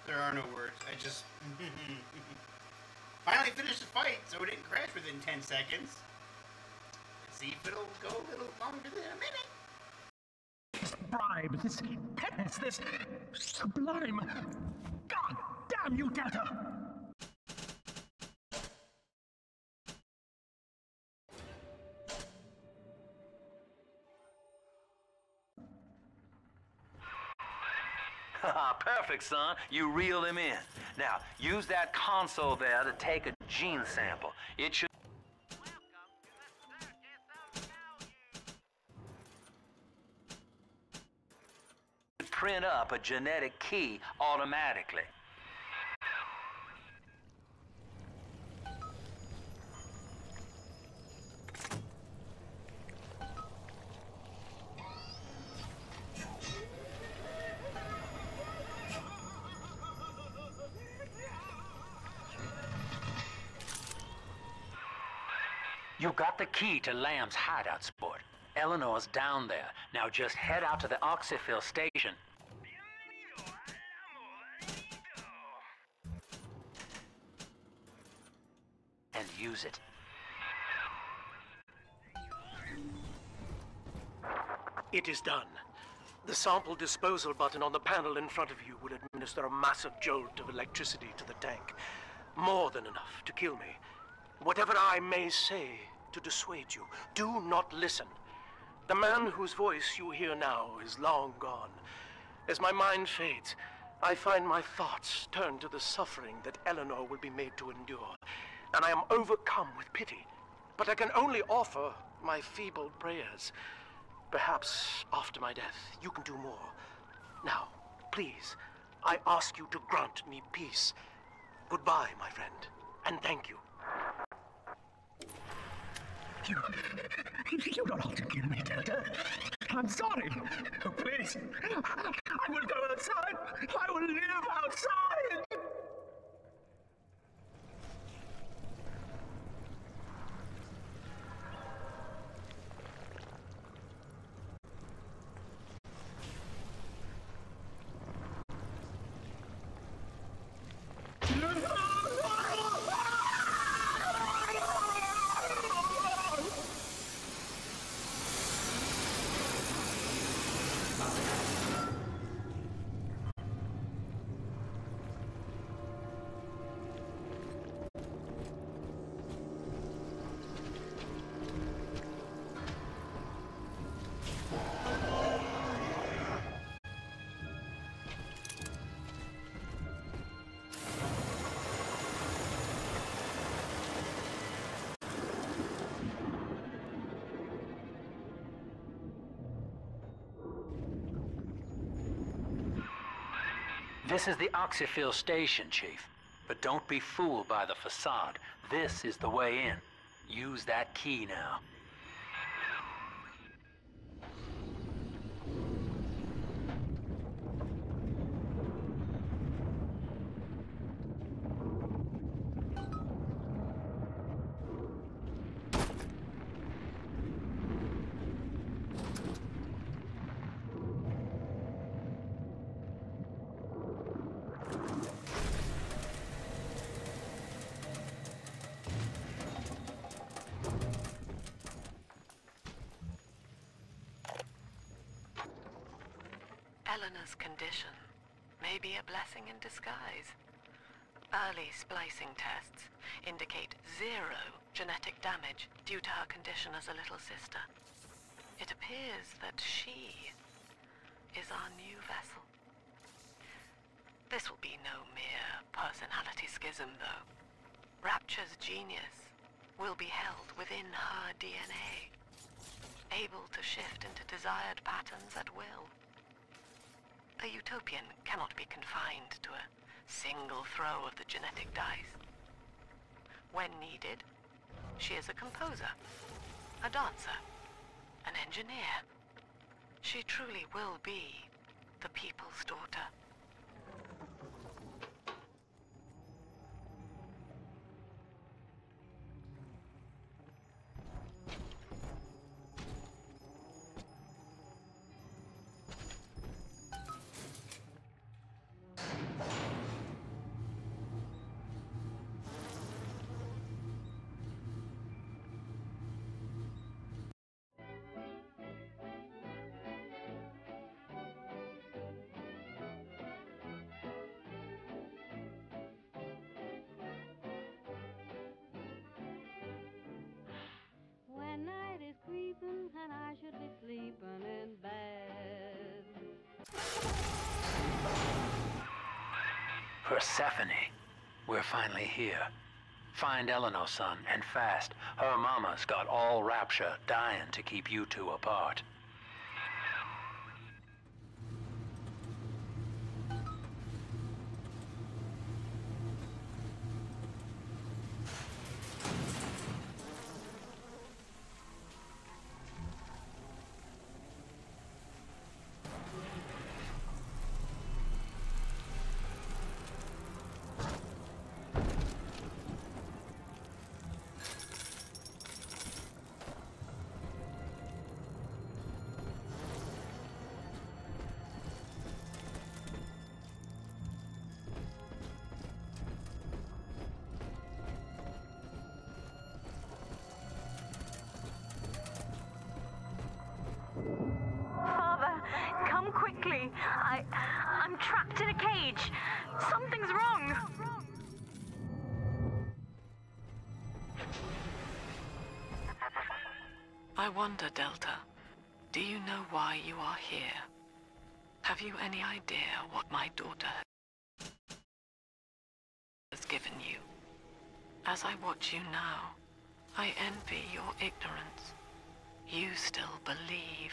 There are no words. I just finally finished the fight, so it didn't crash within 10 seconds. Let's see if it'll go a little longer than a minute. This bribe, this penance, this sublime. God damn you, Delta! Perfect, son. You reel him in. Now, use that console there to take a gene sample. It should print up a genetic key automatically. You got the key to Lamb's hideout, sport. Eleanor's down there. Now just head out to the oxyfill station. And use it. It is done. The sample disposal button on the panel in front of you will administer a massive jolt of electricity to the tank. More than enough to kill me. Whatever I may say to dissuade you, do not listen. The man whose voice you hear now is long gone. As my mind fades, I find my thoughts turn to the suffering that Eleanor will be made to endure, and I am overcome with pity. But I can only offer my feeble prayers. Perhaps after my death, you can do more. Now, please, I ask you to grant me peace. Goodbye, my friend, and thank you. You don't have to kill me, Delta. I'm sorry. Oh, please. I will go outside. I will live outside. This is the oxyfill station, Chief. But don't be fooled by the facade. This is the way in. Use that key now. Eleanor's condition may be a blessing in disguise. Early splicing tests indicate 0 genetic damage due to her condition as a little sister. It appears that she is our new vessel. This will be no mere personality schism, though. Rapture's genius will be held within her DNA, able to shift into desired patterns at will. A utopian cannot be confined to a single throw of the genetic dice. When needed, she is a composer, a dancer, an engineer. She truly will be the people's daughter. Persephone, we're finally here. Find Eleanor, son, and fast. Her mama's got all Rapture dying to keep you two apart. Father, come quickly. I'm trapped in a cage. Something's wrong. I wonder, Delta, do you know why you are here? Have you any idea what my daughter has given you? As I watch you now, I envy your ignorance. You still believe.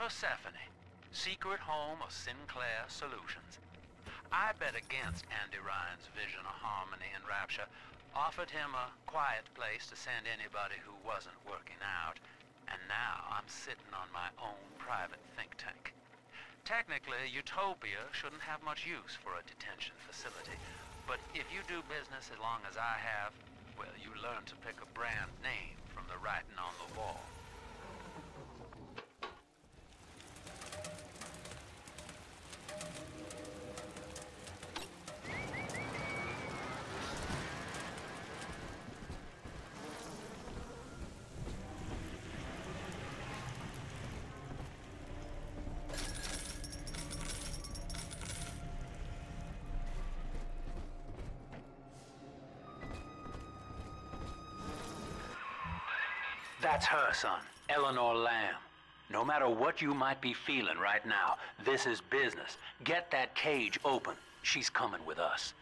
Persephone, secret home of Sinclair Solutions. I bet against Andy Ryan's vision of harmony and rapture, offered him a quiet place to send anybody who wasn't working out, and now I'm sitting on my own private think tank. Technically, Utopia shouldn't have much use for a detention facility, but if you do business as long as I have, well, you learn to pick a brand name from the writing on the wall. That's her, son, Eleanor Lamb. No matter what you might be feeling right now, this is business. Get that cage open. She's coming with us.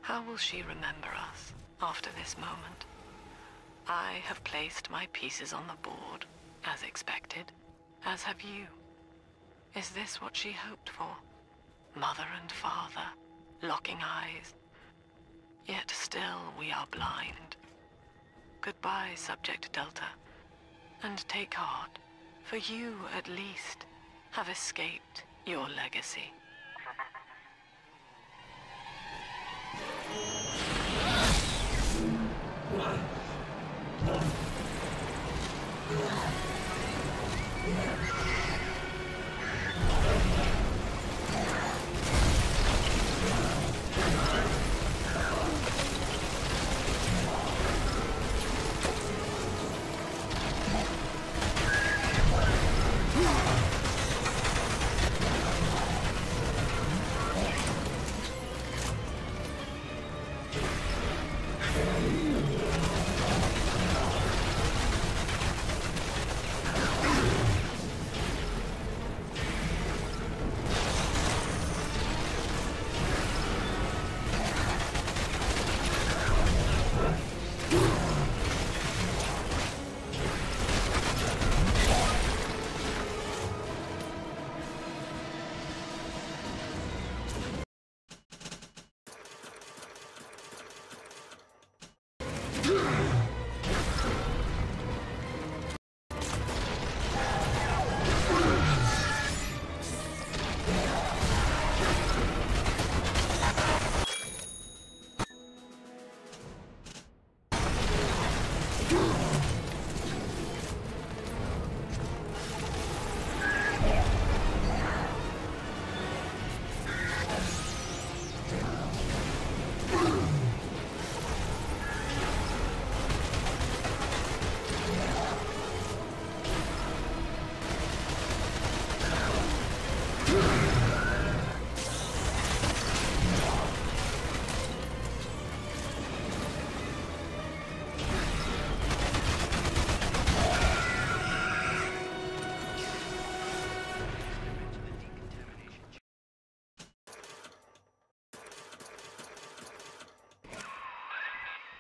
How will she remember us after this moment? I have placed my pieces on the board, as expected, as have you. Is this what she hoped for? Mother and father, locking eyes, Yet still we are blind. Goodbye, Subject Delta. And take heart, for you, at least, have escaped your legacy.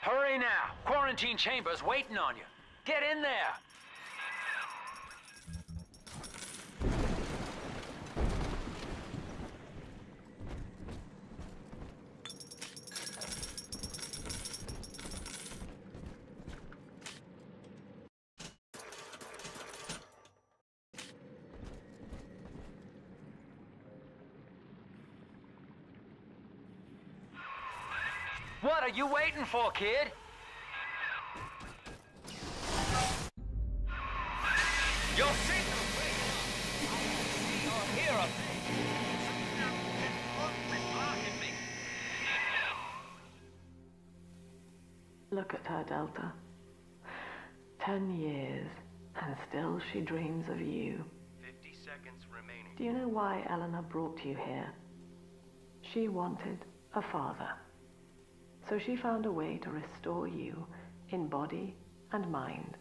Hurry now! Quarantine chamber's waiting on you. Get in there! What are you waiting for, kid? Your signal! You're here. Look at her, Delta. 10 years, and still she dreams of you. 50 seconds remaining. Do you know why Eleanor brought you here? She wanted a father. So she found a way to restore you in body and mind.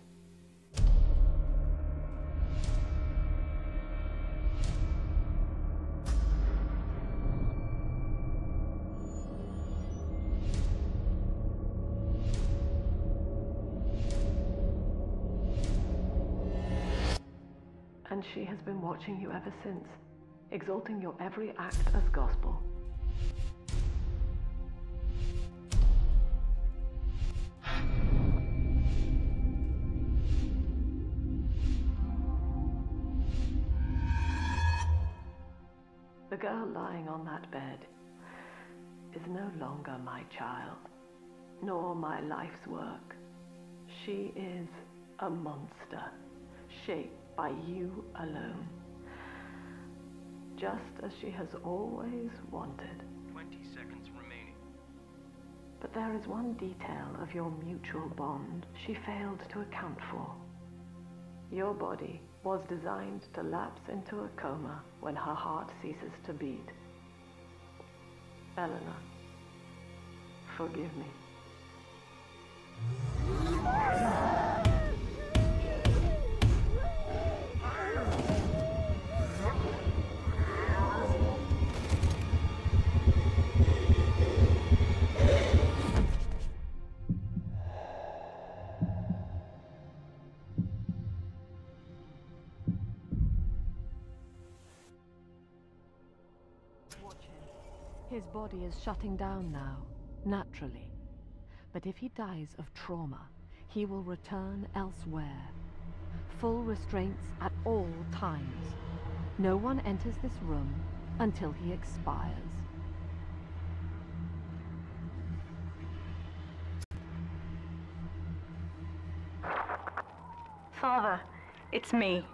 And she has been watching you ever since, exalting your every act as gospel. The girl lying on that bed is no longer my child, nor my life's work. She is a monster, shaped by you alone, just as she has always wanted. 20 seconds remaining. But there is one detail of your mutual bond she failed to account for. Your body was designed to lapse into a coma when her heart ceases to beat. Eleanor, forgive me. Watch him. His body is shutting down now. naturally. But if he dies of trauma, he will return elsewhere. Full restraints at all times. No one enters this room until he expires. Father, it's me,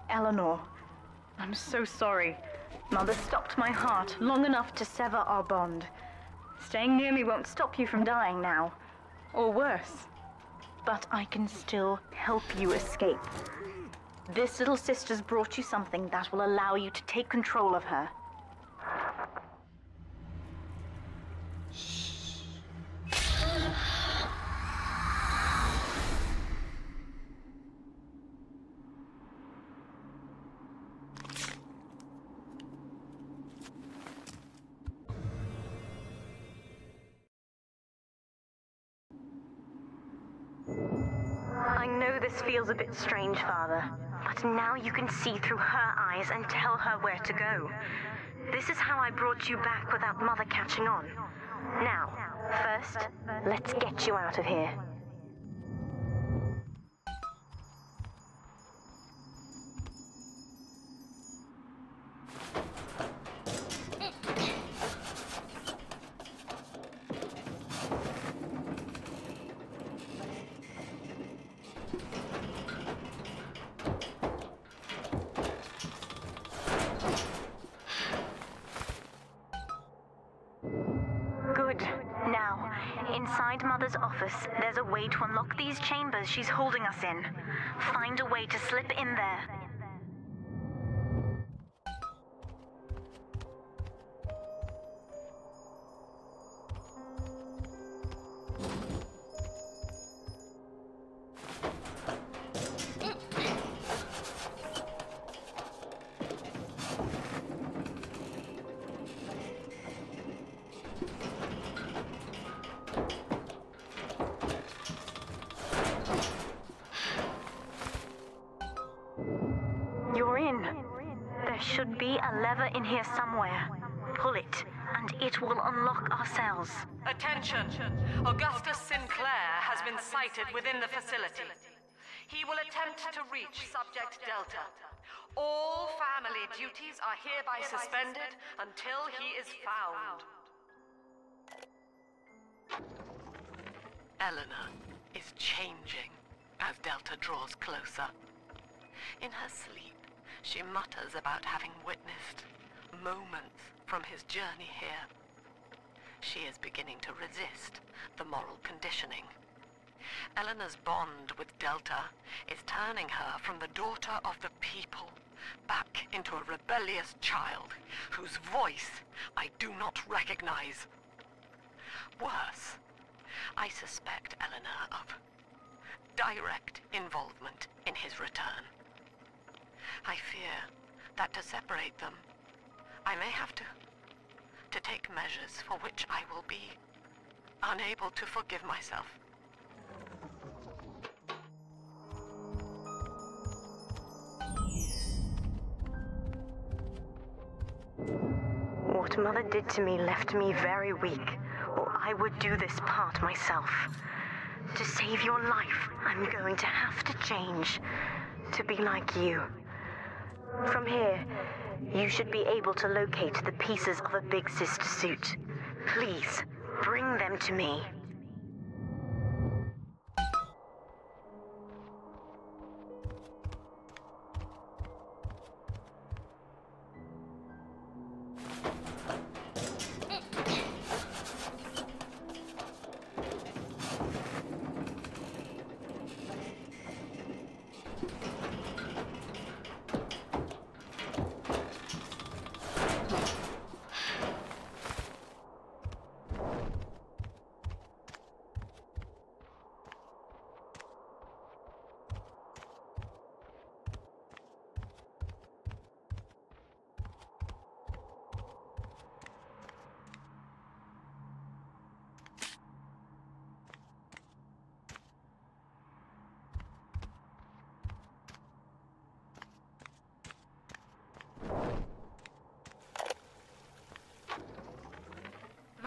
Eleanor. I'm so sorry. Mother stopped my heart long enough to sever our bond. Staying near me won't stop you from dying now. Or worse. But I can still help you escape. This little sister's brought you something that will allow you to take control of her. I know this feels a bit strange, Father, but now you can see through her eyes and tell her where to go. This is how I brought you back without Mother catching on. Now, first, let's get you out of here. Good. Now, inside Mother's office, there's a way to unlock these chambers she's holding us in. Find a way to slip in there. You're in. There should be a lever in here somewhere. Pull it, and it will unlock our cells. Attention! Augustus Sinclair has been sighted within the facility. He will attempt to reach Subject Delta. All family duties are hereby suspended until he is found. Eleanor is changing as Delta draws closer. In her sleep, she mutters about having witnessed moments from his journey here. She is beginning to resist the moral conditioning. Eleanor's bond with Delta is turning her from the daughter of the people back into a rebellious child whose voice I do not recognize. Worse, I suspect Eleanor of direct involvement in his return. I fear that to separate them, I may have to take measures for which I will be unable to forgive myself. What Mother did to me left me very weak, or I would do this part myself. To save your life, I'm going to have to change, to be like you. From here, you should be able to locate the pieces of a Big Sister suit. Please, bring them to me.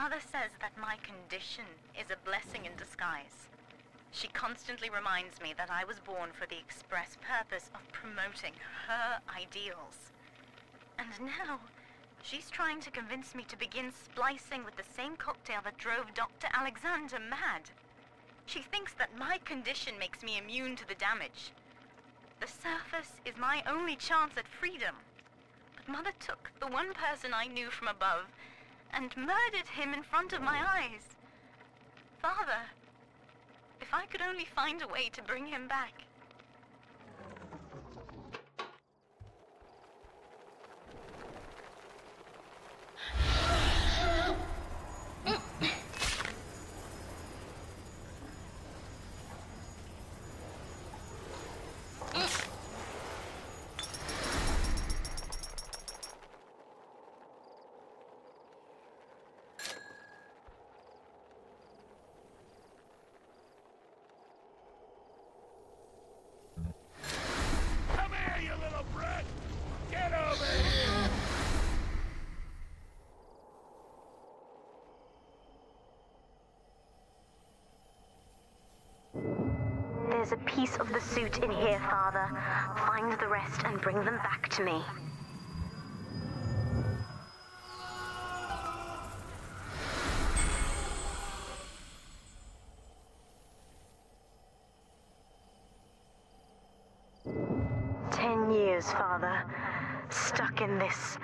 Mother says that my condition is a blessing in disguise. She constantly reminds me that I was born for the express purpose of promoting her ideals. And now, she's trying to convince me to begin splicing with the same cocktail that drove Dr. Alexander mad. She thinks that my condition makes me immune to the damage. The surface is my only chance at freedom. But Mother took the one person I knew from above and murdered him in front of my eyes. Father, if I could only find a way to bring him back. There's a piece of the suit in here, Father. Find the rest and bring them back to me. Father, stuck in this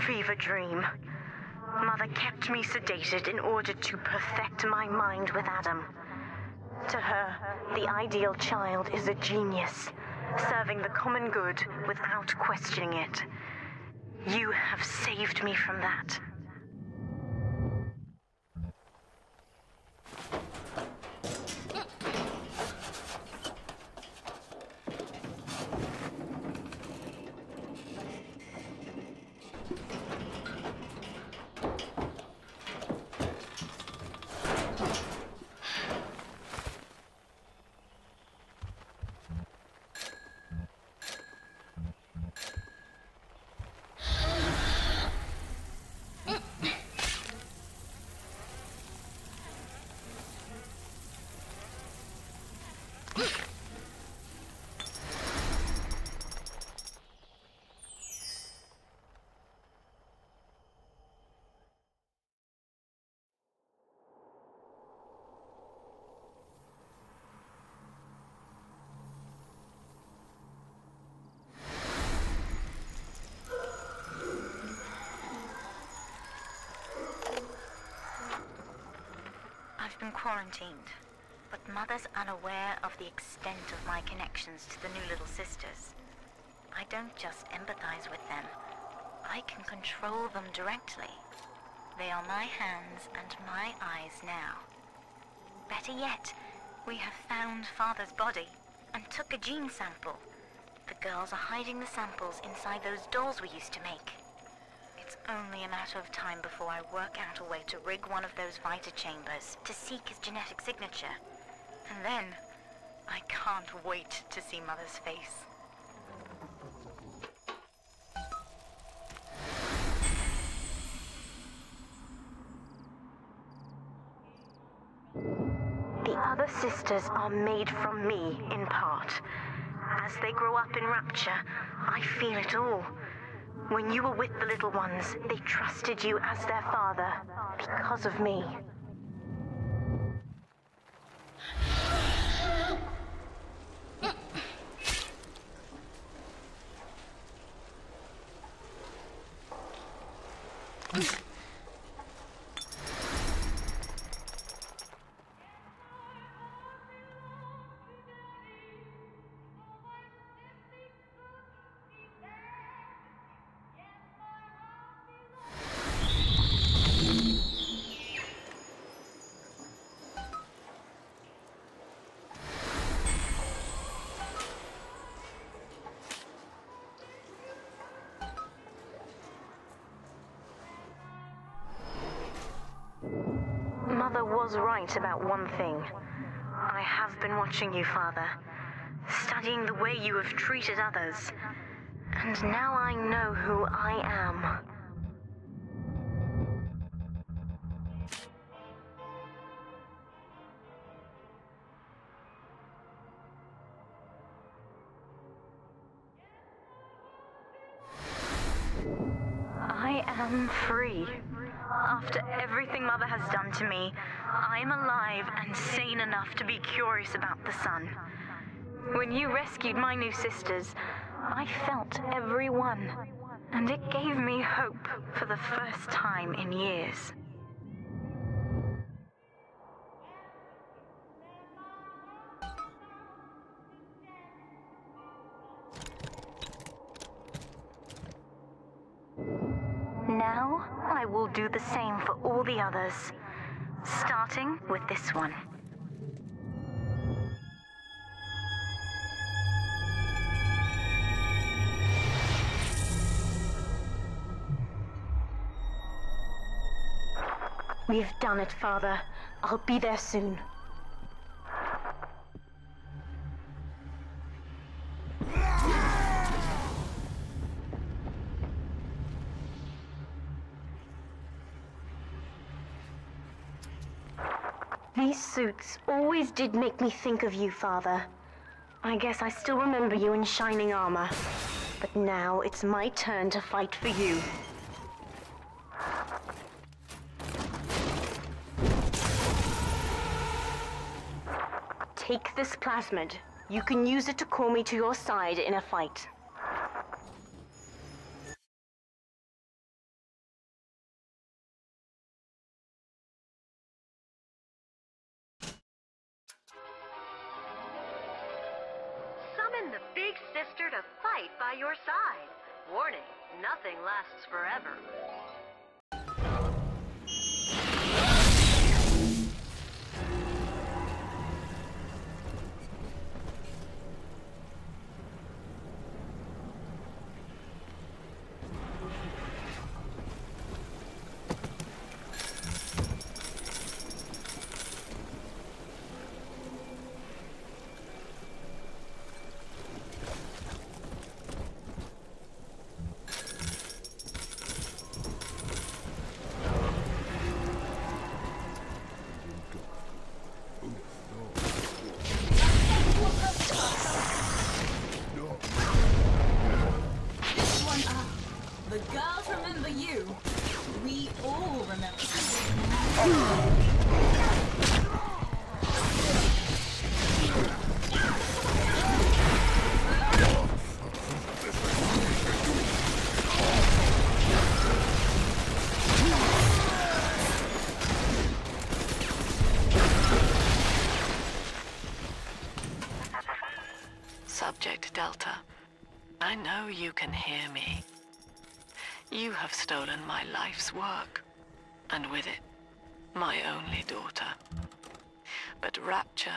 fever dream. Mother kept me sedated in order to perfect my mind with Adam. To her, the ideal child is a genius, serving the common good without questioning it. You have saved me from that. I've been quarantined, but Mother's unaware of the extent of my connections to the new little sisters. I don't just empathize with them. I can control them directly. They are my hands and my eyes now. Better yet, we have found Father's body and took a gene sample. The girls are hiding the samples inside those dolls we used to make. It's only a matter of time before I work out a way to rig one of those vita chambers to seek his genetic signature. And then, I can't wait to see Mother's face. The other sisters are made from me, in part. As they grow up in Rapture, I feel it all. When you were with the little ones, they trusted you as their father, because of me. Mother was right about one thing. I have been watching you, Father, studying the way you have treated others, and now I know who I am. I'm free. After everything Mother has done to me, I'm alive and sane enough to be curious about the sun. When you rescued my new sisters, I felt every one, and it gave me hope for the first time in years. Now, I will do the same for all the others, starting with this one. We've done it, Father. I'll be there soon. These suits always did make me think of you, Father. I guess I still remember you in shining armor. But now it's my turn to fight for you. Take this plasmid. You can use it to call me to your side in a fight. Summon the big sister to fight by your side. Warning, nothing lasts forever. The girls remember you. We all remember you. Subject Delta, I know you can hear me. You have stolen my life's work, and with it, my only daughter. But Rapture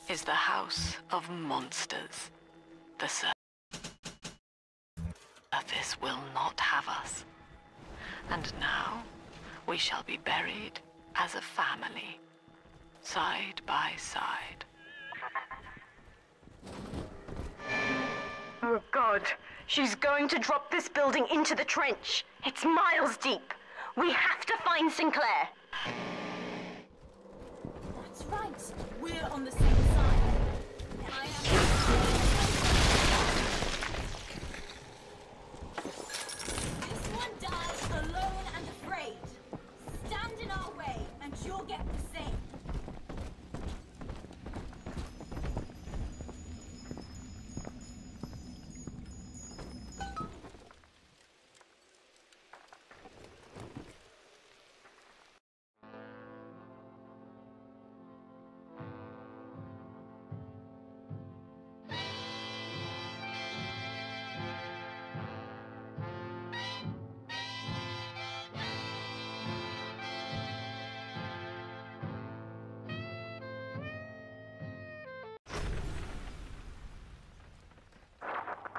is the house of monsters. The surface will not have us. And now, we shall be buried as a family, side by side. Oh God, she's going to drop this building into the trench. It's miles deep. We have to find Sinclair. That's right. We're on the same side. I am... This one dies alone and afraid. Stand in our way, and you'll get the same.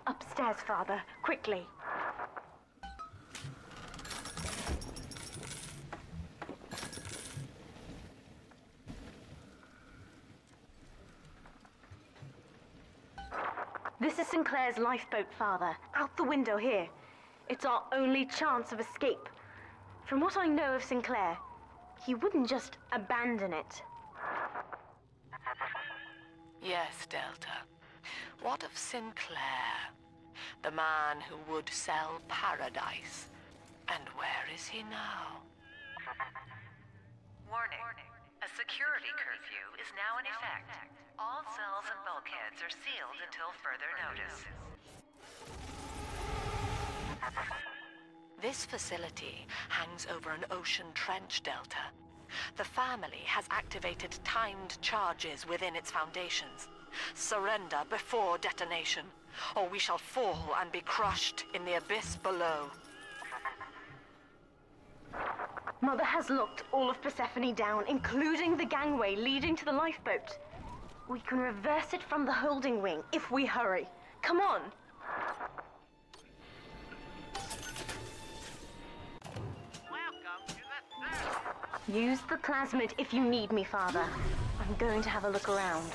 Upstairs, Father. Quickly. This is Sinclair's lifeboat, Father. Out the window here. It's our only chance of escape. From what I know of Sinclair, he wouldn't just abandon it. Yes, Delta. What of Sinclair? The man who would sell paradise And where is he now? Warning. A security curfew is now in effect. All cells and bulkheads are sealed until further notice. This facility hangs over an ocean trench delta. The family has activated timed charges within its foundations. Surrender before detonation, or we shall fall and be crushed in the abyss below. Mother has locked all of Persephone down, including the gangway leading to the lifeboat. We can reverse it from the holding wing if we hurry. Come on! Welcome to the third. Use the plasmid if you need me, Father. I'm going to have a look around.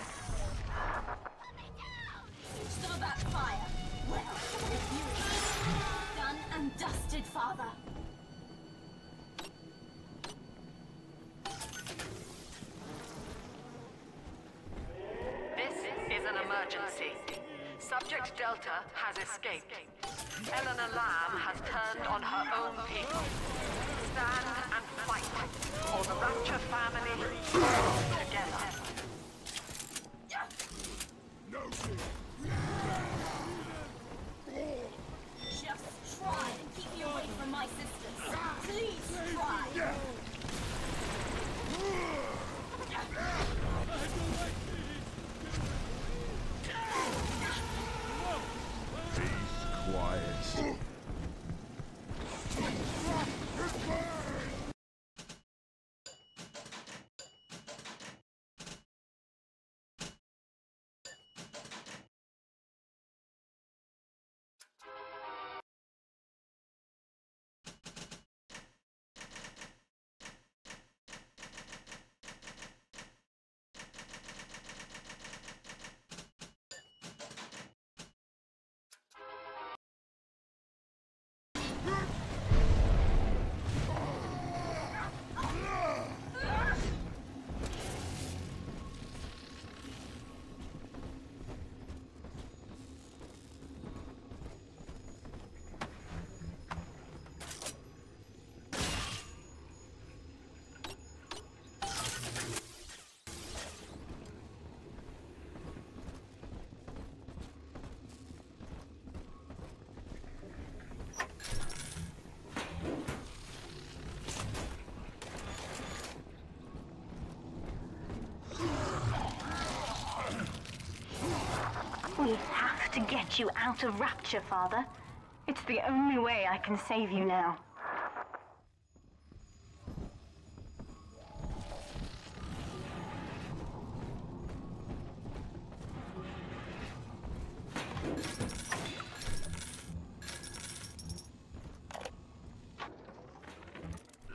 Some of that fire. Well, if you done and dusted, Father. This is an emergency. Subject Delta has escaped. Eleanor Lamb has turned on her own people. Stand and fight, or the Rapture family falls together. Just try and keep me away from my sisters. Please try. Quiet. We have to get you out of Rapture, Father. It's the only way I can save you now.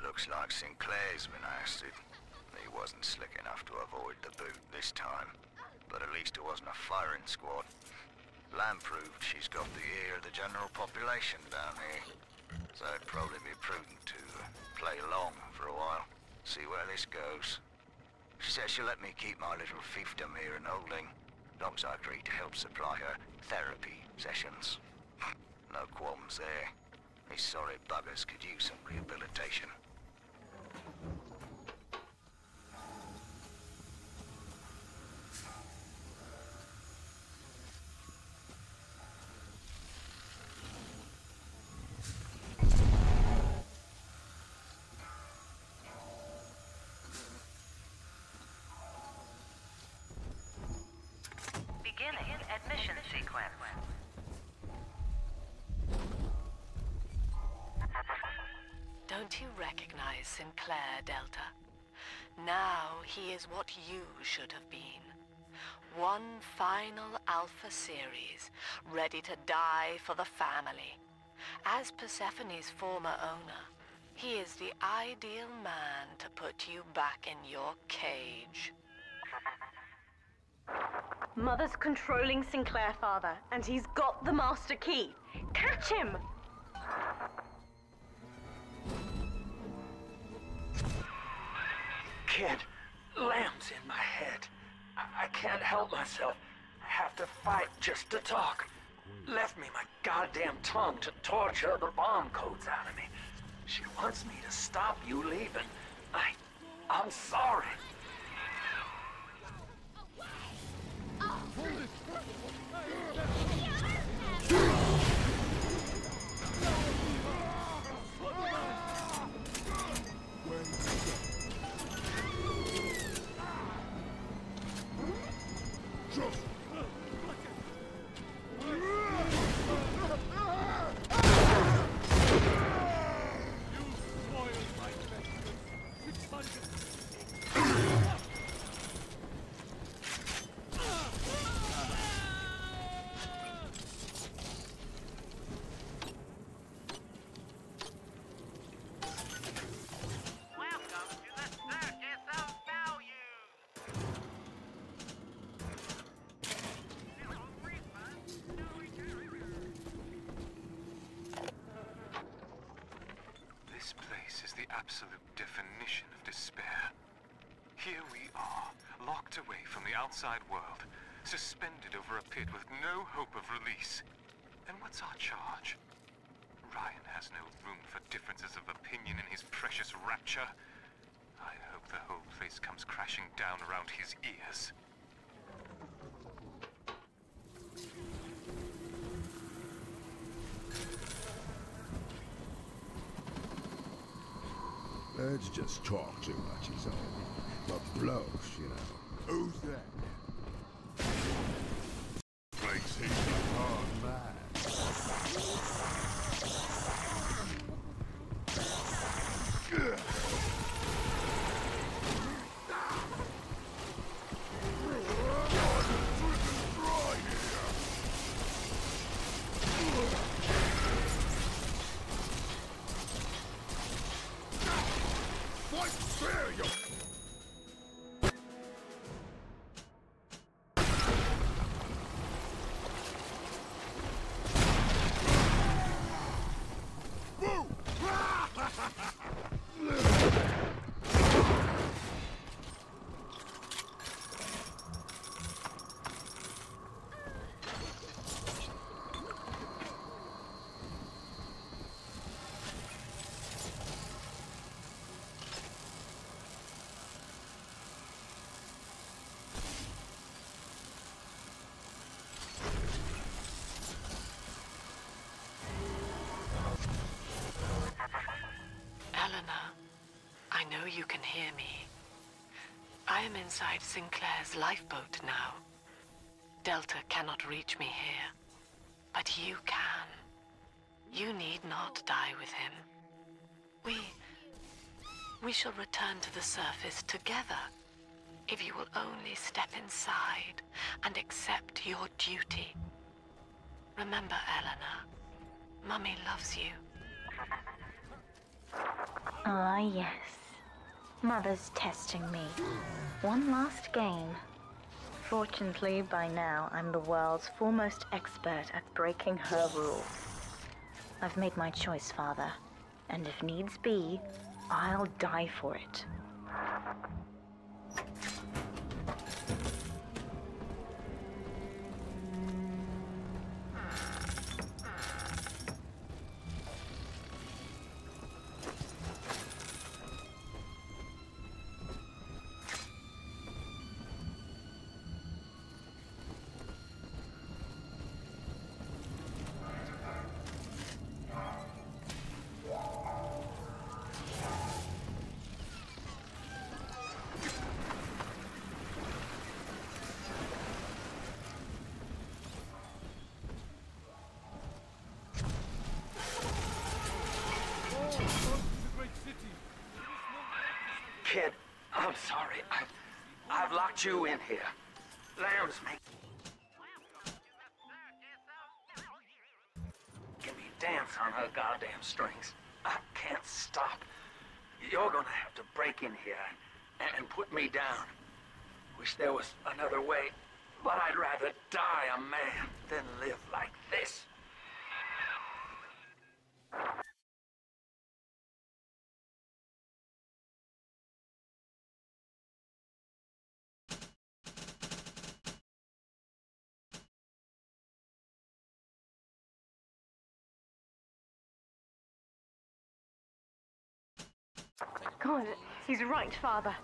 Looks like Sinclair's been ousted. He wasn't slick enough to avoid the boot this time. But at least it wasn't a firing squad. Lamb proved she's got the ear of the general population down here. So it'd probably be prudent to play along for a while, see where this goes. She says she'll let me keep my little fiefdom here in holding, as long as I agree to help supply her therapy sessions. No qualms there. These sorry buggers could use some rehabilitation. Beginning admission sequence. Don't you recognize Sinclair, Delta? Now he is what you should have been. One final Alpha series, ready to die for the family. As Persephone's former owner, he is the ideal man to put you back in your cage. Mother's controlling Sinclair, Father, and he's got the master key. Catch him! Kid, Lamb's in my head. I can't help myself. I have to fight just to talk. Left me my goddamn tongue to torture the bomb codes out of me. She wants me to stop you leaving. I'm sorry. This place is the absolute definition of despair. Here we are, locked away from the outside world, suspended over a pit with no hope of release. And what's our charge? Ryan has no room for differences of opinion in his precious rapture. I hope the whole place comes crashing down around his ears. Birds just talk too much, is all. But blows, you know. Who's that? Place he's a hard man. I know you can hear me. I am inside Sinclair's lifeboat now. Delta cannot reach me here, but you can. You need not die with him. We shall return to the surface together, if you will only step inside and accept your duty. Remember, Eleanor, Mummy loves you. Ah, yes. Mother's testing me. One last game. Fortunately, by now, I'm the world's foremost expert at breaking her rules. I've made my choice, Father. And if needs be, I'll die for it. Kid, I'm sorry. I've locked you in here. Lambs can be dance on her goddamn strings. I can't stop. You're gonna have to break in here and put me down. Wish there was another way, but I'd rather die a man than live like this. God, he's right, Father.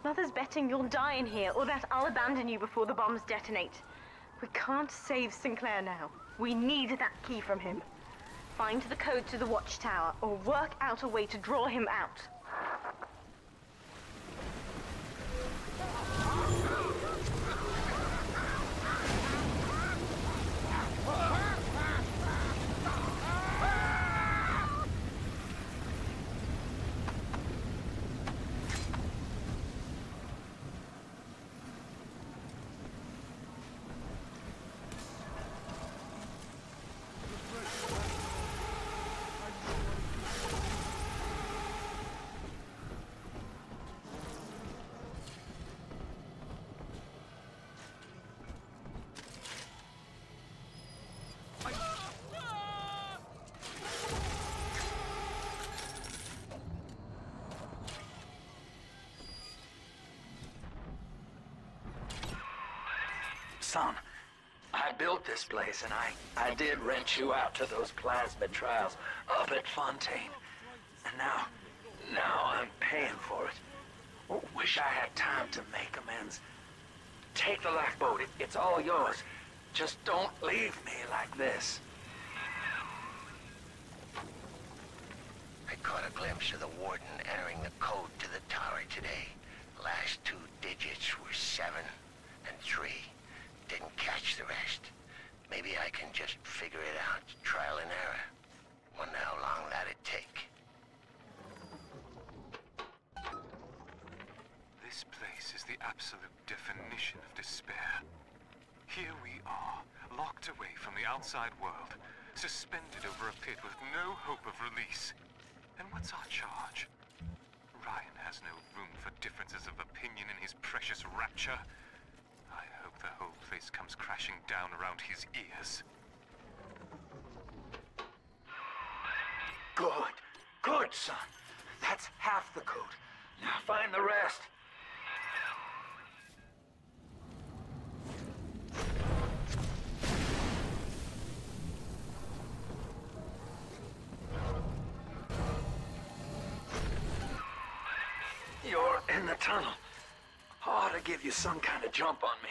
Mother's betting you'll die in here, or that I'll abandon you before the bombs detonate. We can't save Sinclair now. We need that key from him. Find the code to the watchtower, or work out a way to draw him out. Son, I built this place, and I did rent you out to those plasmid trials up at Fontaine. And now I'm paying for it. Wish I had time to make amends. Take the lifeboat, it's all yours. Just don't leave me like this. I caught a glimpse of the warden entering the code to the tower today. Last two digits were 7 and 3. Didn't catch the rest. Maybe I can just figure it out, trial and error. Wonder how long that'd take. This place is the absolute definition of despair. Here we are, locked away from the outside world, suspended over a pit with no hope of release. And what's our charge? Ryan has no room for differences of opinion in his precious rapture. I hope the whole place comes crashing down around his ears. Good, son. That's half the code. Now find the rest. You're in the tunnel. Ought to give you some kind of jump on me.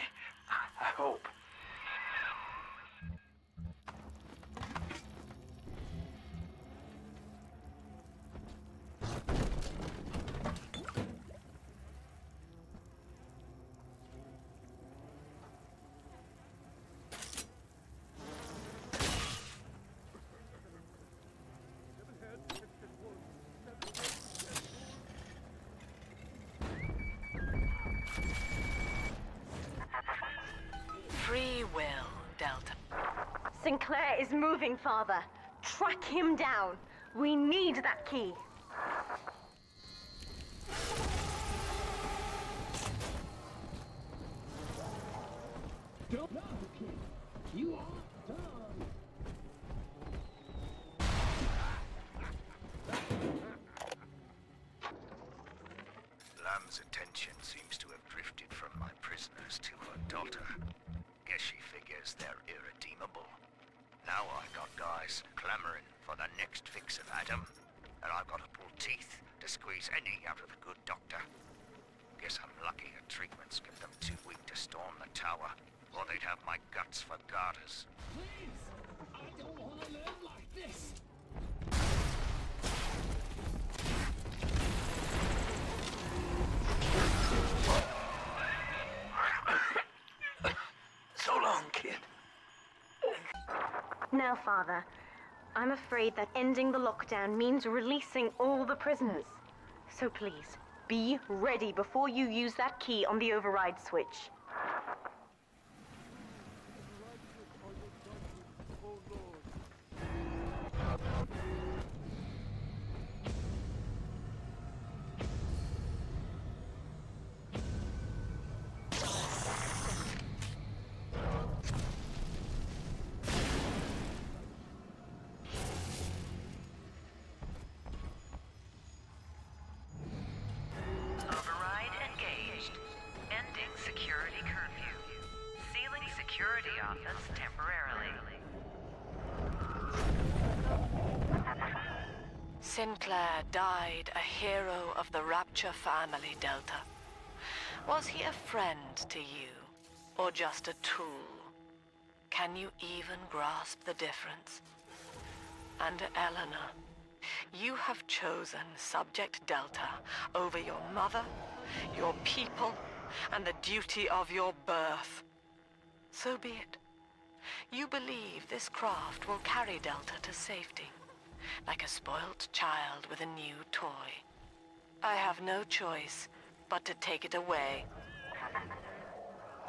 I hope. Free will, Delta. Sinclair is moving, Father. Track him down. We need that key. You are done. Lamb's attention seems to have drifted from my prisoners to her daughter. Guess she figures they're irredeemable. Now I got guys clamoring for the next fix of Adam, and I've got to pull teeth to squeeze any out of the good doctor. Guess I'm lucky her treatments kept them too weak to storm the tower, or they'd have my guts for garters. Please, I don't want to live like this. So long, kid. Now, Father, I'm afraid that ending the lockdown means releasing all the prisoners. So please, be ready before you use that key on the override switch. Override engaged. Ending security Sinclair died a hero of the Rapture family, Delta. Was he a friend to you, or just a tool? Can you even grasp the difference? And Eleanor, you have chosen Subject Delta over your mother, your people, and the duty of your birth. So be it. You believe this craft will carry Delta to safety, like a spoilt child with a new toy. I have no choice but to take it away.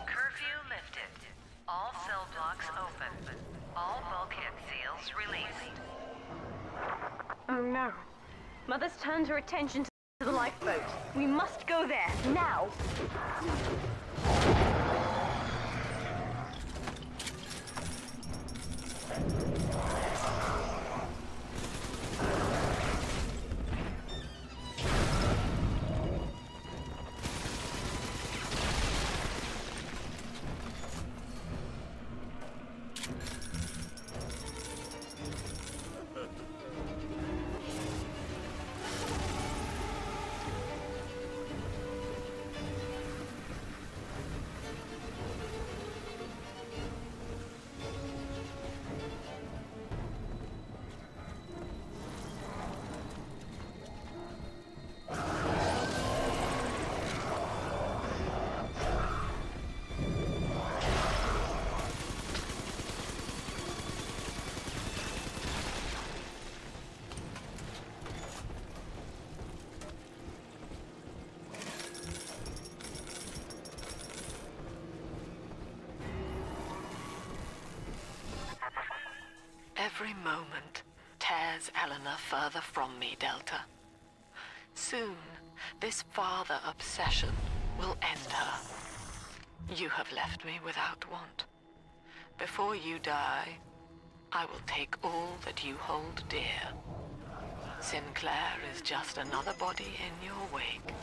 Curfew lifted. All cell blocks open. All bulkhead seals released. Oh no. Mother's turned her attention to the lifeboat. We must go there, now! Every moment tears Eleanor further from me, Delta. Soon, this father obsession will end her. You have left me without want. Before you die, I will take all that you hold dear. Sinclair is just another body in your wake.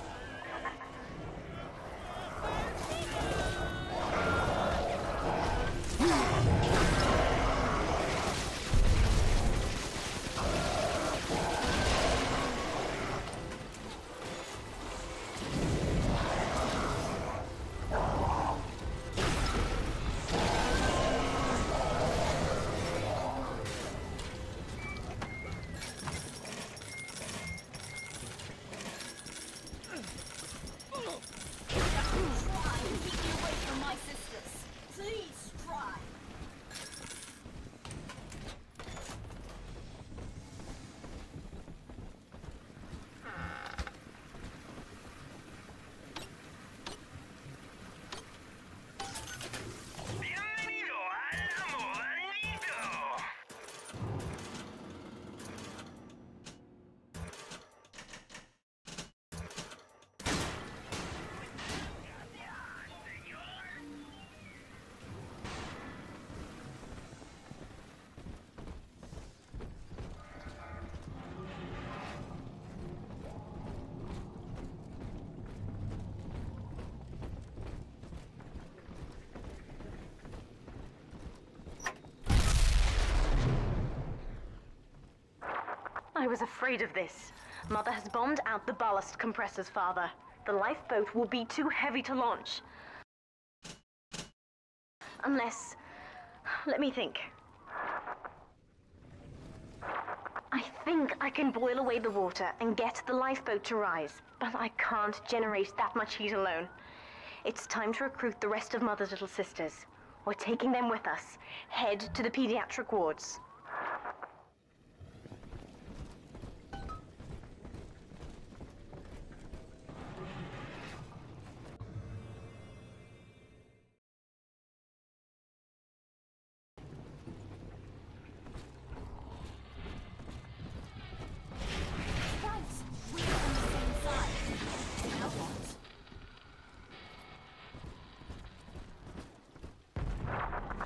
I was afraid of this. Mother has bombed out the ballast compressors, Father. The lifeboat will be too heavy to launch. Unless... let me think. I think I can boil away the water and get the lifeboat to rise, but I can't generate that much heat alone. It's time to recruit the rest of Mother's little sisters. We're taking them with us. Head to the pediatric wards.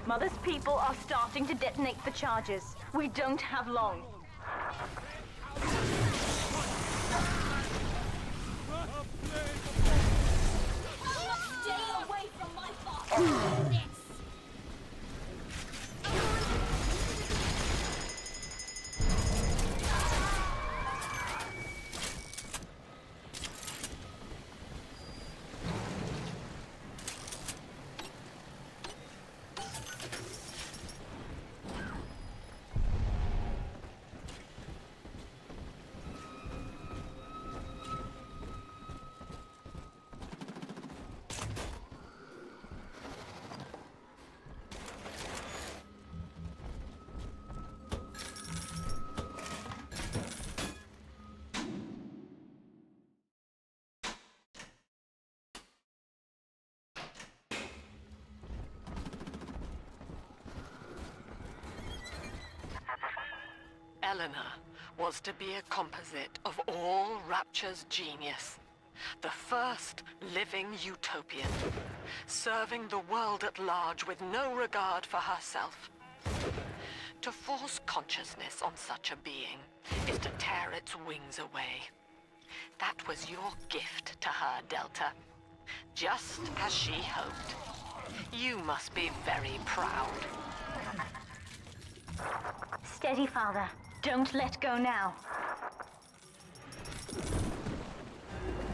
Mother's people are starting to detonate the charges. We don't have long. Stay away from my father! Eleanor was to be a composite of all Rapture's genius. The first living utopian, serving the world at large with no regard for herself. To force consciousness on such a being is to tear its wings away. That was your gift to her, Delta. Just as she hoped. You must be very proud. Steady, Father. Don't let go now.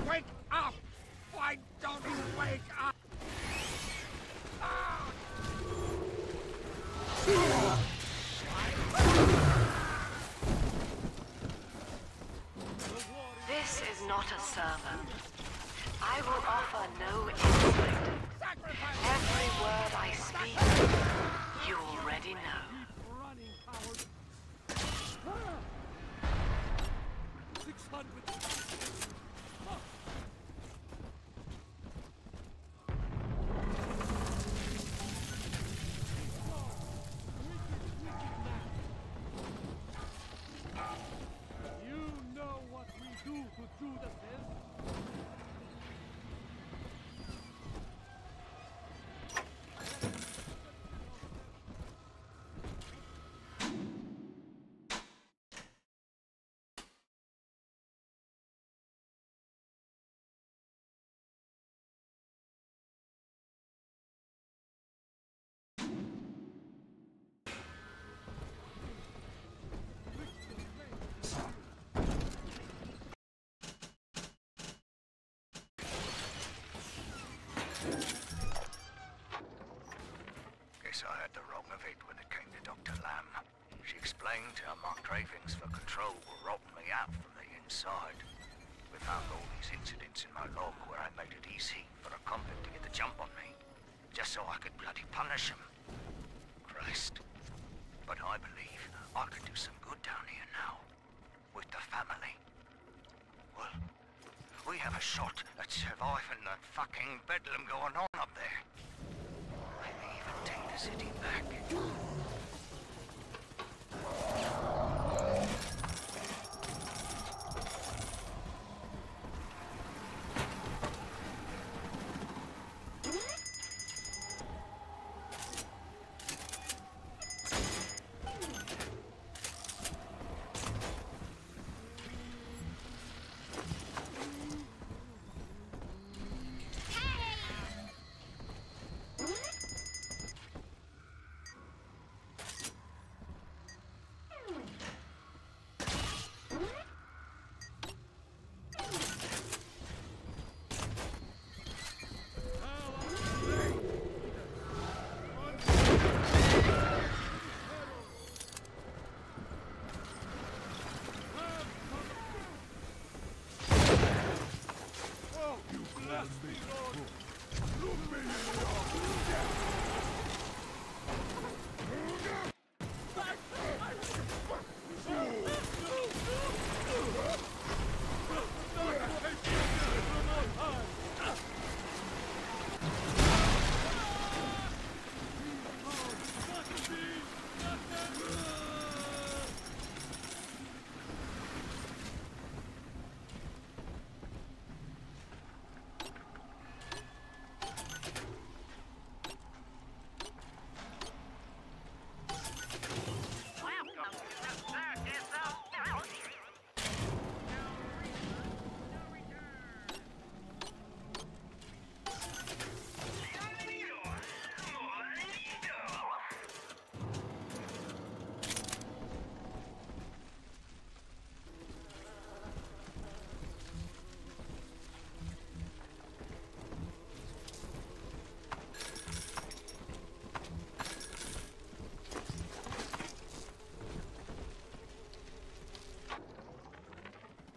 Wake up! Why don't you wake up? This is not a sermon. I will offer no insight. Every word I speak, you already know. You know what we do to Judases? Guess I had the wrong of it when it came to Dr. Lamb. She explained how my cravings for control were rotting me out from the inside. We found all these incidents in my log where I made it easy for a convict to get the jump on me, just so I could bloody punish him. Christ. But I believe I could do some good down here now, with the family. Well, we have a shot at surviving the fucking bedlam going on up there. Maybe even take the city back.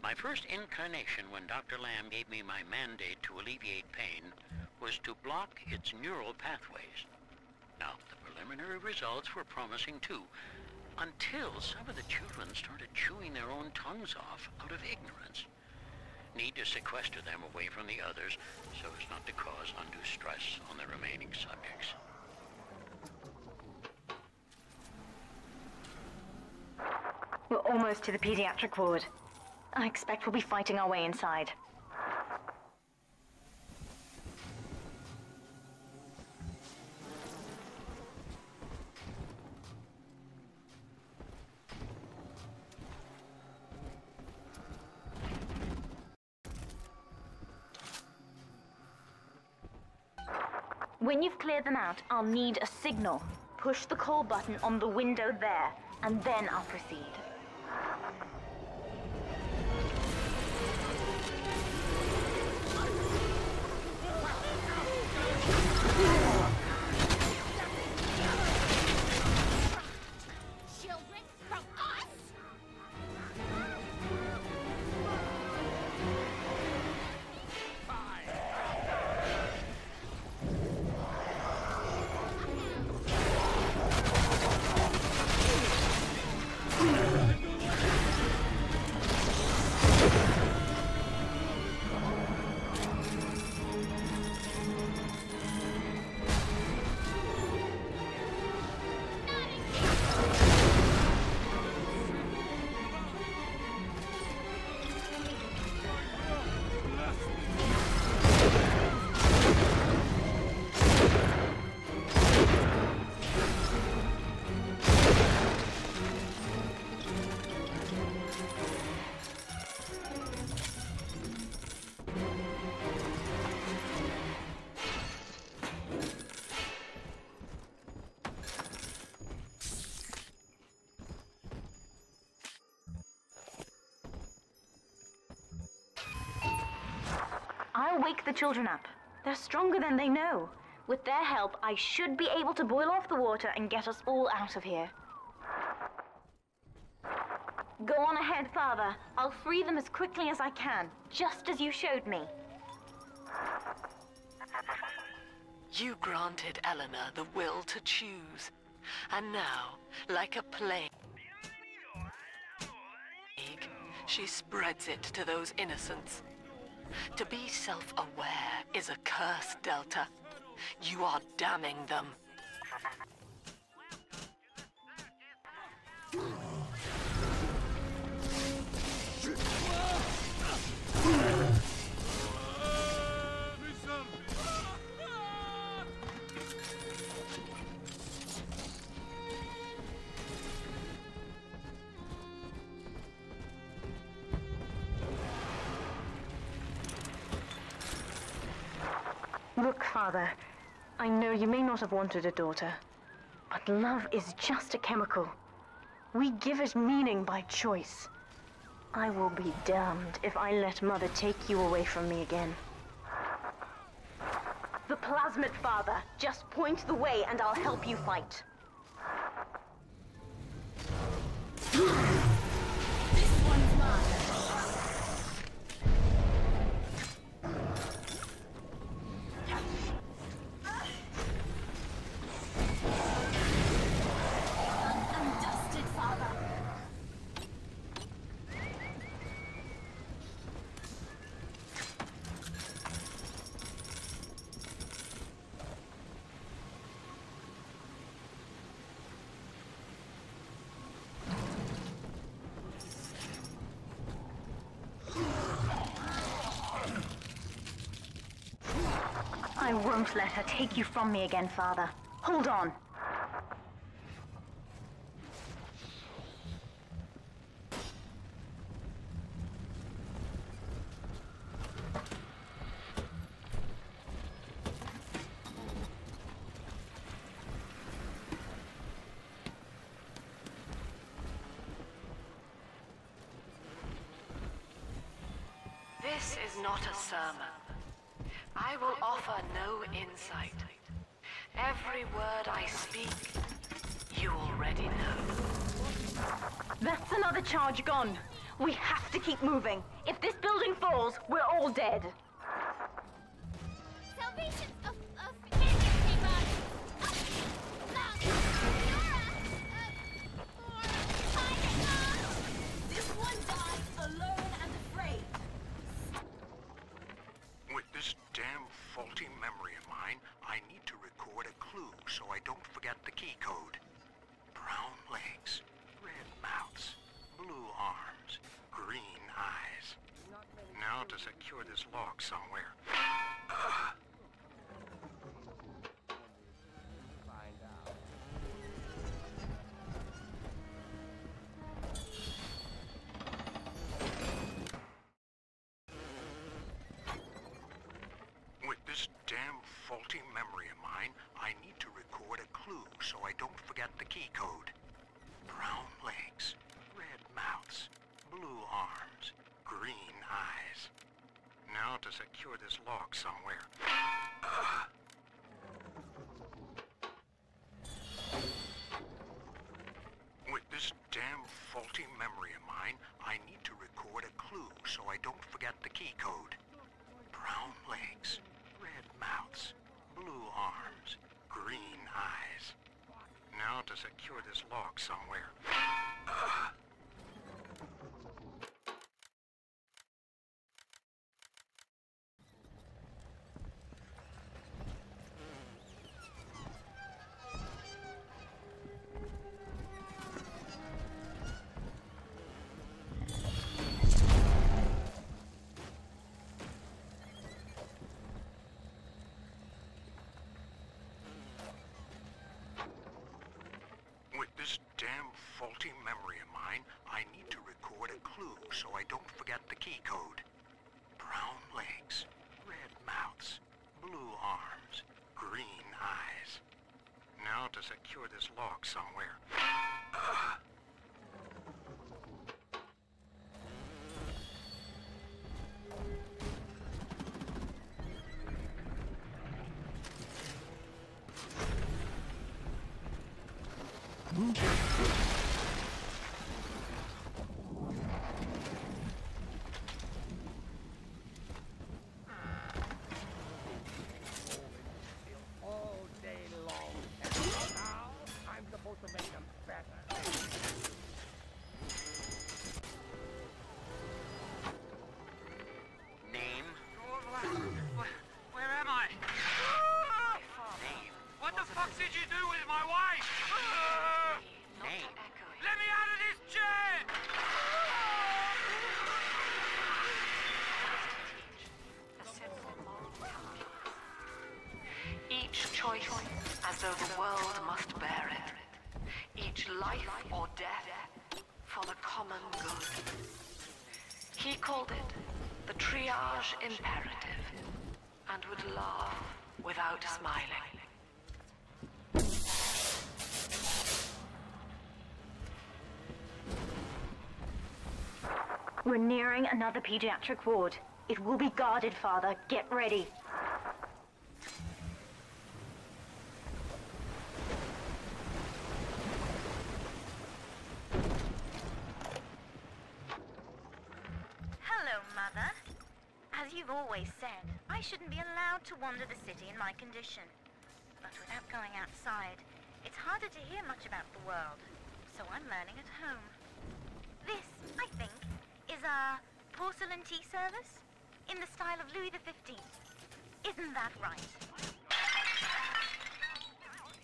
My first incarnation when Dr. Lamb gave me my mandate to alleviate pain was to block its neural pathways. Now, the preliminary results were promising too, until some of the children started chewing their own tongues off out of ignorance. Need to sequester them away from the others so as not to cause undue stress on the remaining subjects. We're almost to the pediatric ward. I expect we'll be fighting our way inside. When you've cleared them out, I'll need a signal. Push the call button on the window there, and then I'll proceed. Children from us? I'll wake the children up. They're stronger than they know. With their help, I should be able to boil off the water and get us all out of here. Go on ahead, Father. I'll free them as quickly as I can, just as you showed me. You granted Eleanor the will to choose. And now, like a plague, she spreads it to those innocents. To be self-aware is a curse, Delta. You are damning them. Look, Father, I know you may not have wanted a daughter, but love is just a chemical. We give it meaning by choice. I will be damned if I let Mother take you away from me again. The plasmid, Father. Just point the way and I'll help you fight. This one's mine. Undusted, Father. I won't let her take you from me again, Father. Hold on. This is not a sermon. I will offer no insight. Every word I speak, you already know. That's another charge gone. We have to keep moving. If this building falls, we're all dead. Salvation of came out. This one died alone and afraid. With this damn faulty memory of mine, I need to record a clue so I don't forget the key code. Brown legs, red mouths, blue arms, green eyes. Now to secure this lock somewhere. With this damn faulty memory of mine, I need to record a clue so I don't forget the key code. Brown legs, red mouths, blue arms, green eyes. Now to secure this lock somewhere. With this damn faulty memory of mine, I need to record a clue so I don't forget the key code. Brown legs, red mouths, blue arms, green eyes. Now to secure this lock somewhere. With this damn faulty memory of mine, I need to record a clue so I don't forget the key code. Brown legs, red mouths, blue arms, green eyes. Now to secure this lock somewhere. All day long. And now I'm supposed to make them better. Name? Where am I? Name? What the fuck did you do with my wife? Name? Let me out of this chair! Each choice as though the world must bear it. Each life or death for the common good. He called it the triage imperative and would laugh without smiling. We're nearing another pediatric ward. It will be guarded, Father. Get ready. Hello, Mother. As you've always said, I shouldn't be allowed to wander the city in my condition. But without going outside, it's harder to hear much about the world. So I'm learning at home. This, I think, is a porcelain tea service in the style of Louis XV. Isn't that right?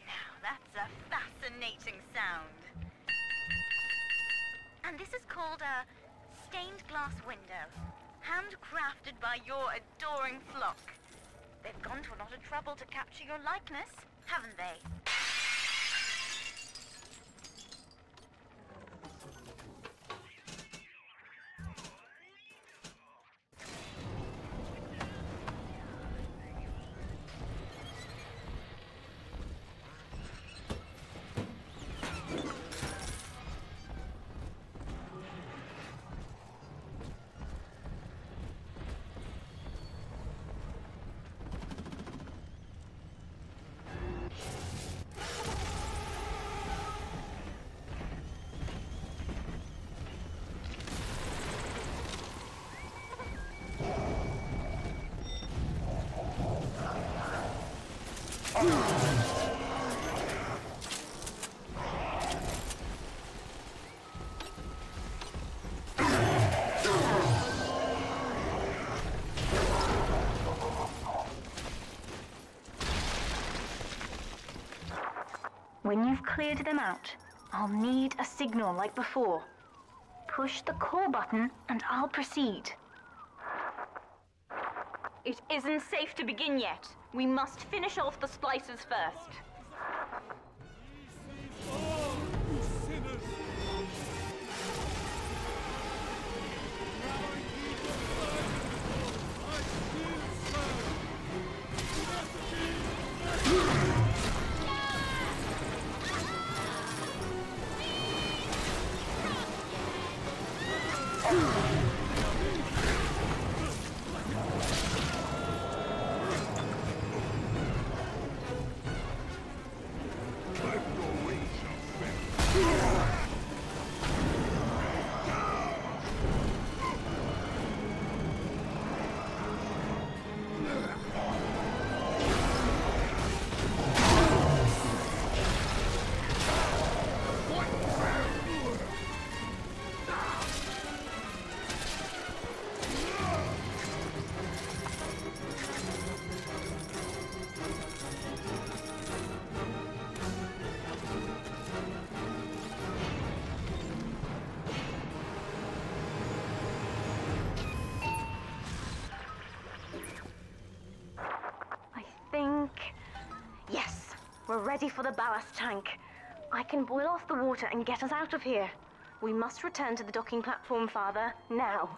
Now, that's a fascinating sound. And this is called a stained glass window, handcrafted by your adoring flock. They've gone to a lot of trouble to capture your likeness, haven't they? When you've cleared them out, I'll need a signal like before. Push the core button and I'll proceed. It isn't safe to begin yet. We must finish off the splicers first. Yes, we're ready for the ballast tank. I can boil off the water and get us out of here. We must return to the docking platform, Father, now.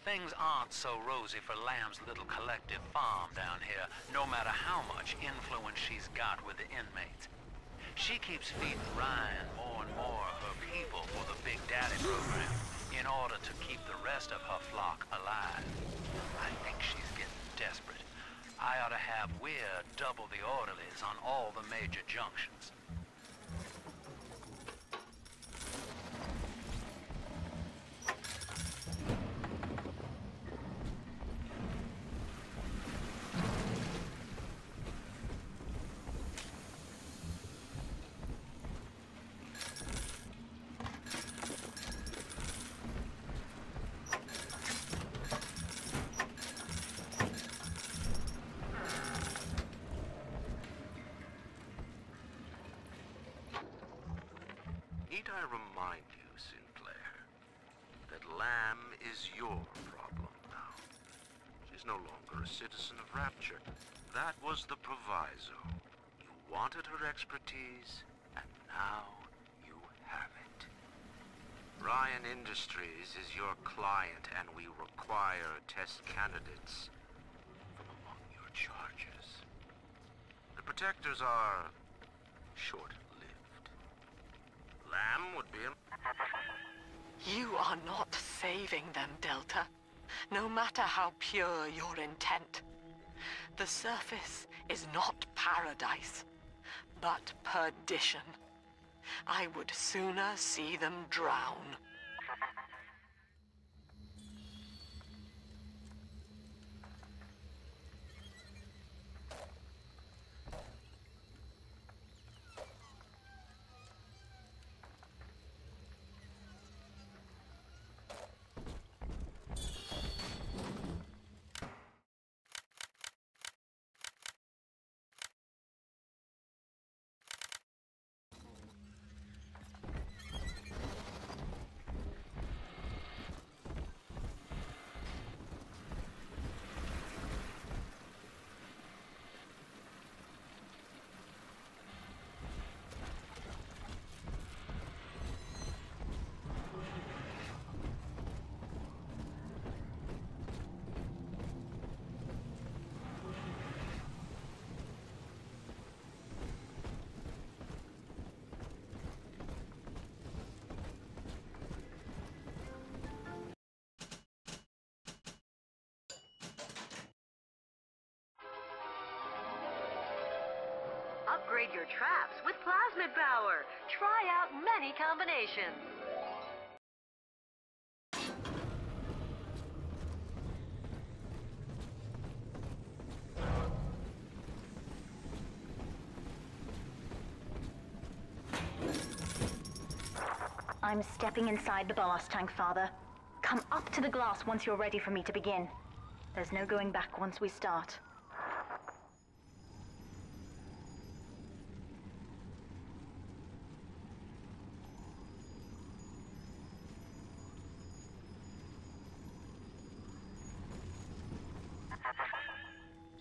Things aren't so rosy for Lamb's little collective farm down here, no matter how much influence she's got with the inmates. She keeps feeding Ryan more and more of her people for the Big Daddy program in order to keep the rest of her flock alive. I think she's getting desperate. I ought to have Weir double the orderlies on all the major junctions. Need I remind you, Sinclair, that Lamb is your problem now. She's no longer a citizen of Rapture. That was the proviso. You wanted her expertise, and now you have it. Ryan Industries is your client, and we require test candidates from among your charges. The protectors are short-lived. Lamb would be You are not saving them, Delta. No matter how pure your intent. The surface is not paradise, but perdition. I would sooner see them drown. Upgrade your traps with plasmid power. Try out many combinations. I'm stepping inside the ballast tank, Father. Come up to the glass once you're ready for me to begin. There's no going back once we start.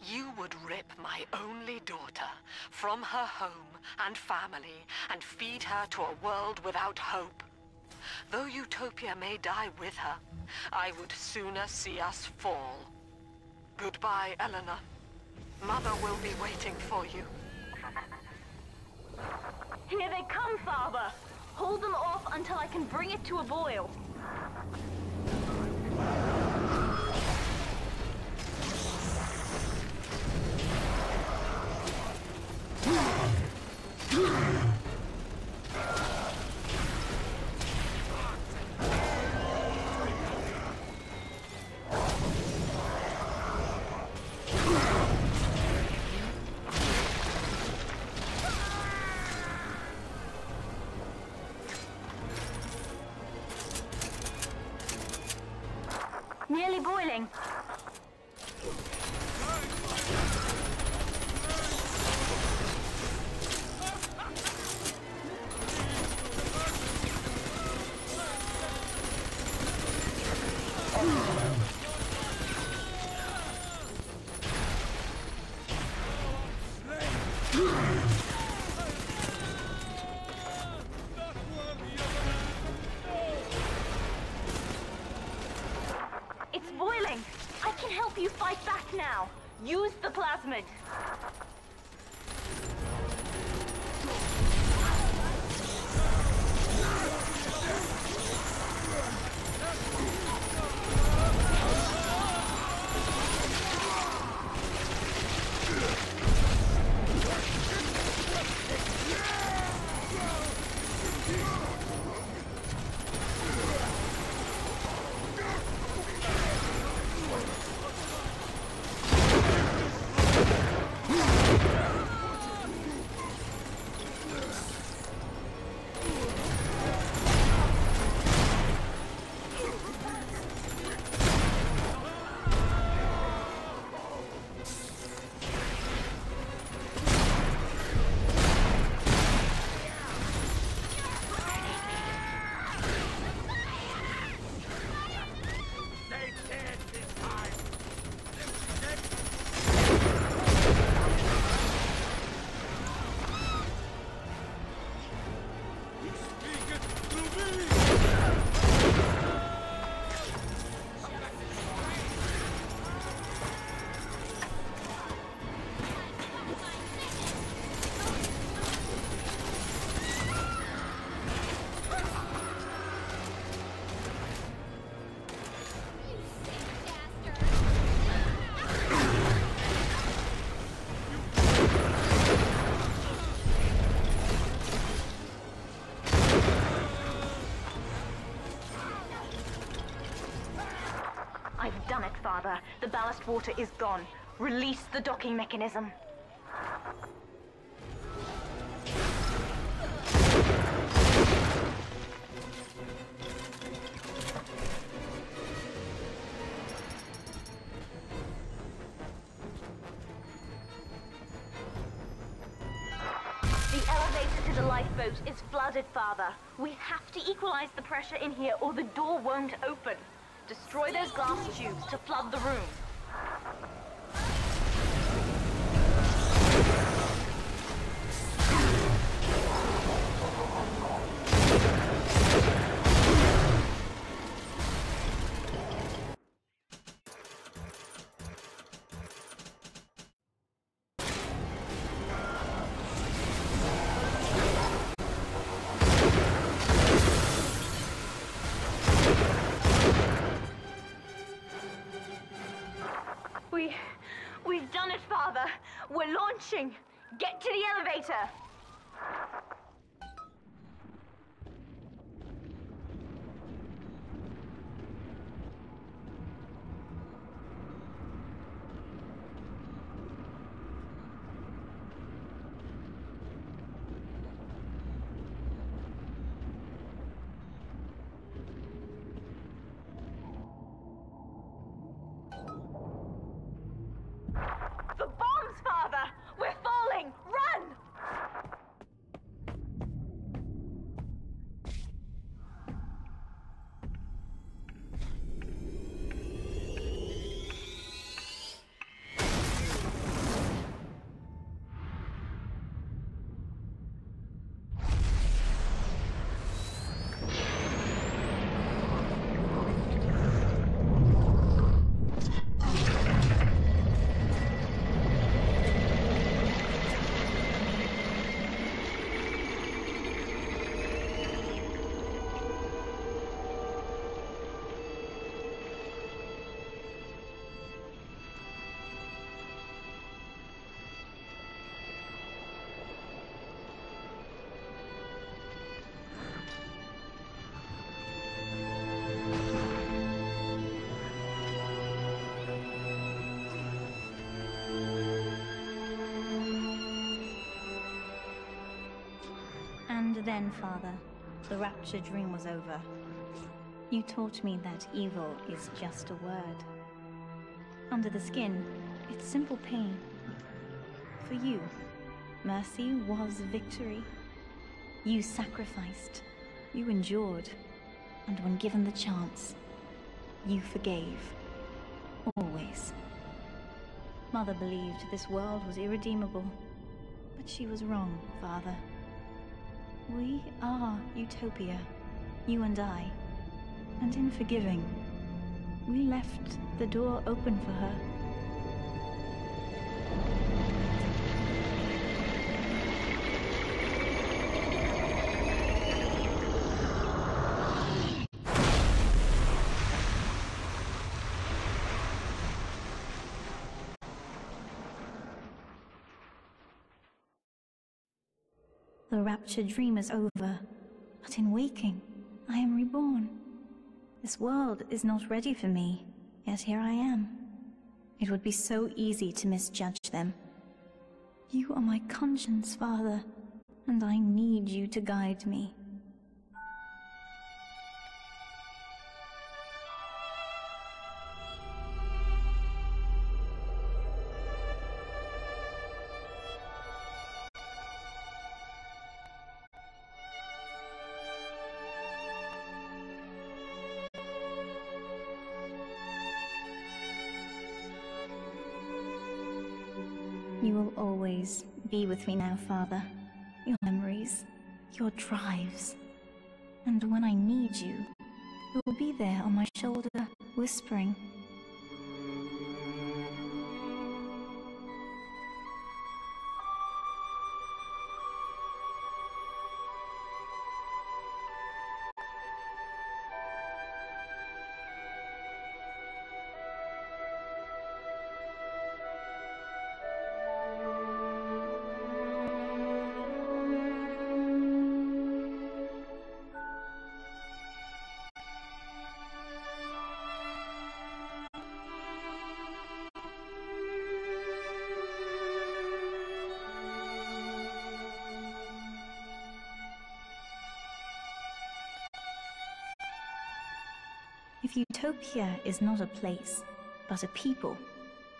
You would rip my only daughter from her home and family and feed her to a world without hope. Though Utopia may die with her, I would sooner see us fall. Goodbye, Eleanor. Mother will be waiting for you. Here they come, Father! Hold them off until I can bring it to a boil. Nearly boiling. It's boiling. I can help you fight back now. Use the plasmid. I've done it, Father. The ballast water is gone. Release the docking mechanism. The elevator to the lifeboat is flooded, Father. We have to equalize the pressure in here or the door won't open. Destroy those glass tubes to flood the room. We've done it, Father. We're launching. Get to the elevator! The bombs, Father! We're falling! Run! And then, Father, the Rapture dream was over. You taught me that evil is just a word. Under the skin, it's simple pain. For you, mercy was victory. You sacrificed, you endured, and when given the chance, you forgave. Always. Mother believed this world was irredeemable, but she was wrong, Father. We are Utopia, you and I, and in forgiving, we left the door open for her. The Rapture dream is over, but in waking, I am reborn. This world is not ready for me, yet here I am. It would be so easy to misjudge them. You are my conscience, Father, and I need you to guide me. You will always be with me now, Father. Your memories, your drives. And when I need you, you will be there on my shoulder, whispering. If Utopia is not a place, but a people,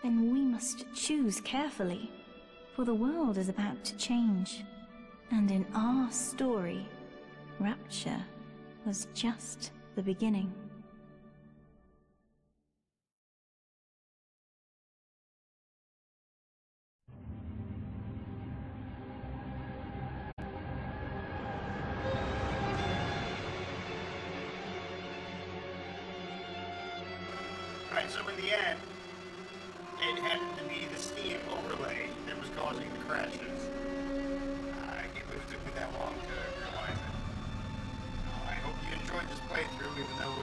then we must choose carefully, for the world is about to change. And in our story, Rapture was just the beginning. Right, so in the end, it happened to be the Steam overlay that was causing the crashes. It took me that long to realize it. I hope you enjoyed this playthrough, even though